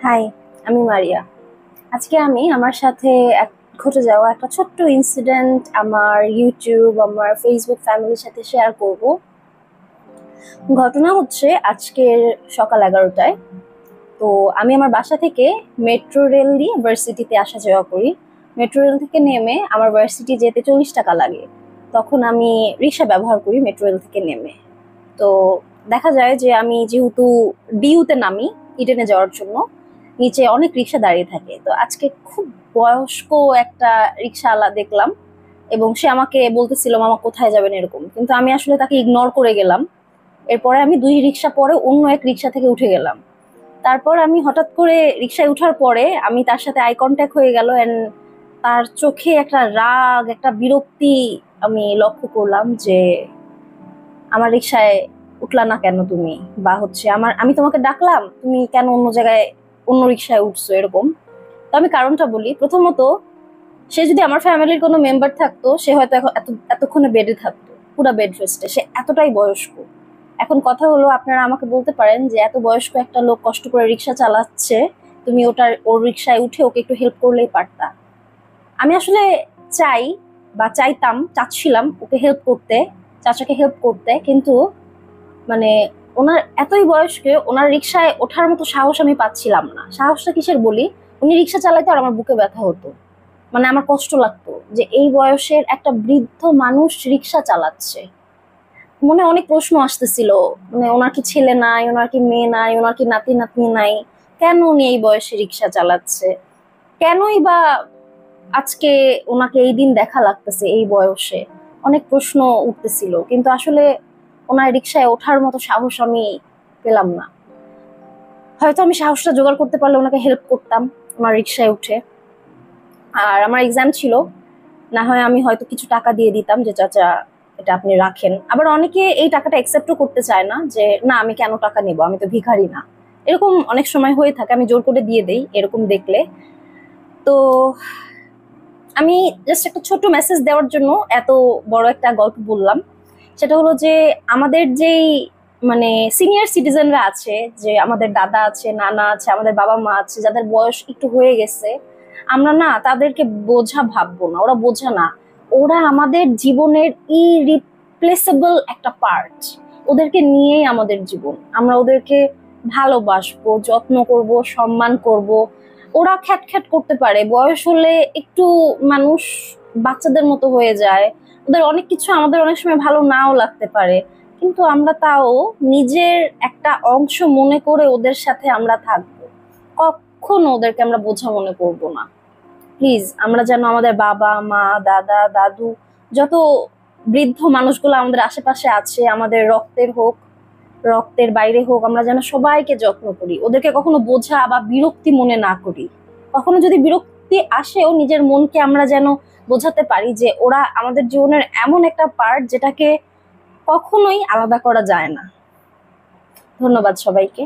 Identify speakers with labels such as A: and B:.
A: High, আমি মারিয়া। আজকে আমি আমার সাথে ঘটে যাওয়া একটা ছোট্ট ইনসিডেন্ট আমার ইউটিউব, আমার ফেসবুক ফ্যামিলির সাথে শেয়ার করব। ঘটনা হচ্ছে আজকের সকাল 11টায়। তো আমি আমার বাসা থেকে মেট্রো রেল দিয়ে ভার্সিটিতে আসা যাওয়া করি। মেট্রো রেল থেকে নেমে আমার ভার্সিটি যেতে 40 টাকা লাগে। তখন আমি রিক্সা ব্যবহার করি মেট্রো রেল থেকে নেমে। তো দেখা যায় যে আমি যেহেতু ডিইউতে নামি ইডেনে যাওয়ার জন্য, নিচে অনেক রিক্সা দাঁড়িয়ে থাকে। তো আজকে খুব বয়স্ক একটা রিক্সাওয়ালা দেখলাম এবং সে আমাকে বলতেছিল মামা কোথায় যাবেন এরকম, কিন্তু আমি আসলে তাকে ইগনোর করে গেলাম। এরপরে আমি 2 রিক্সা পরে অন্য এক রিক্সা থেকে উঠে গেলাম। তারপর আমি হঠাৎ করে রিক্সায় উঠার পরে আমি তার সাথে আই কন্ট্যাক্ট হয়ে গেল, এন্ড তার চোখে একটা রাগ, একটা বিরক্তি আমি লক্ষ্য করলাম যে আমার রিক্সায় উঠলা না কেন তুমি, বা হচ্ছে আমি তোমাকে ডাকলাম তুমি কেন অন্য জায়গায় অন্য রিক্সায় উঠছো এরকম। তো আমি কারণটা বলি। প্রথমত, সে যদি আমার ফ্যামিলির কোনো মেম্বার থাকতো সে হয়তো এতক্ষণে বেডে থাকতো, পুরা বেড রেস্টে। সে এতটাই বয়স্ক। এখন কথা হলো, আপনারা আমাকে বলতে পারেন যে এত বয়স্ক একটা লোক কষ্ট করে রিক্সা চালাচ্ছে, তুমি ওর রিক্সায় উঠে ওকে একটু হেল্প করলেই পারতা। আমি আসলে চাই বা চাচ্ছিলাম ওকে হেল্প করতে, চাচাকে হেল্প করতে, কিন্তু মানে ওনার এতই বয়স্কে ওনার রিক্সায় ওঠার মতো সাহস আমি পাচ্ছিলাম না। সাহসটা কিসের বলি, উনি রিক্সা চালাইতে আর আমার বুকে ব্যথা হতো। মানে আমার কষ্ট লাগতো যে এই বয়সের একটা বৃদ্ধ মানুষ রিক্সা চালাচ্ছে। মনে অনেক প্রশ্ন আসতেছিল, মানে ওনার কি ছেলে নাই, ওনার কি মেয়ে নাই, ওনার কি নাতি নাতনি নাই, কেন উনি এই বয়সে রিক্সা চালাচ্ছে, কেনই বা আজকে ওনাকে এই দিন দেখা লাগতেছে এই বয়সে। অনেক প্রশ্ন উঠতেছিল, কিন্তু আসলে ওনার রিক্সায় ওঠার মতো সাহস আমি পেলাম না। হয়তো আমি সাহসটা জোগাড় করতে পারলে ওনাকে হেল্প করতাম ওনার রিক্সায় উঠে। আর আমার এক্সাম ছিল, না হয় আমি হয়তো কিছু টাকা দিয়ে দিতাম যে চাচা এটা আপনি রাখেন। আবার অনেকে এই টাকাটা অ্যাকসেপ্টও করতে চায় না, যে না আমি কেন টাকা নেব, আমি তো ভিখারি না। এরকম অনেক সময় হয়ে থাকে, আমি জোর করে দিয়ে দেই এরকম দেখলে। তো আমি জাস্ট একটা ছোট মেসেজ দেওয়ার জন্য এত বড় একটা গল্প বললাম। সেটা হলো যে আমাদের যেই মানে সিনিয়র সিটিজেনরা আছে, যে আমাদের দাদা আছে, নানা আছে, আমাদের বাবা মা আছে, যাদের বয়স একটু হয়ে গেছে, আমরা না তাদেরকে বোঝা ভাববো না। ওরা বোঝা না, ওরা আমাদের জীবনের ইরিপ্লেসেবল একটা পার্ট। ওদেরকে নিয়েই আমাদের জীবন। আমরা ওদেরকে ভালোবাসবো, যত্ন করব, সম্মান করব। ওরা খ্যাট করতে পারে, বয়স হলে একটু মানুষ বাচ্চাদের মতো হয়ে যায়। ওদের অনেক কিছু আমাদের অনেক সময় ভালো নাও লাগতে পারে, কিন্তু আমরা তাও নিজের একটা অংশ মনে করে ওদের সাথে আমরা থাকবো। কখনো ওদেরকে আমরা বোঝা মনে করব না। প্লিজ, আমরা যেন আমাদের বাবা মা, দাদা দাদু, যত বৃদ্ধ মানুষগুলো আমাদের আশেপাশে আছে, আমাদের রক্তের হোক রক্তের বাইরে হোক, আমরা যেন সবাইকে যত্ন করি, ওদেরকে কখনো বোঝা বা বিরক্তি মনে না করি। কখনো যদি বিরক্তি আসেও, নিজের মনকে আমরা যেন বোঝাতে পারি যে ওরা আমাদের জীবনের এমন একটা পার্ট যেটাকে কখনোই আলাদা করা যায় না। ধন্যবাদ সবাইকে।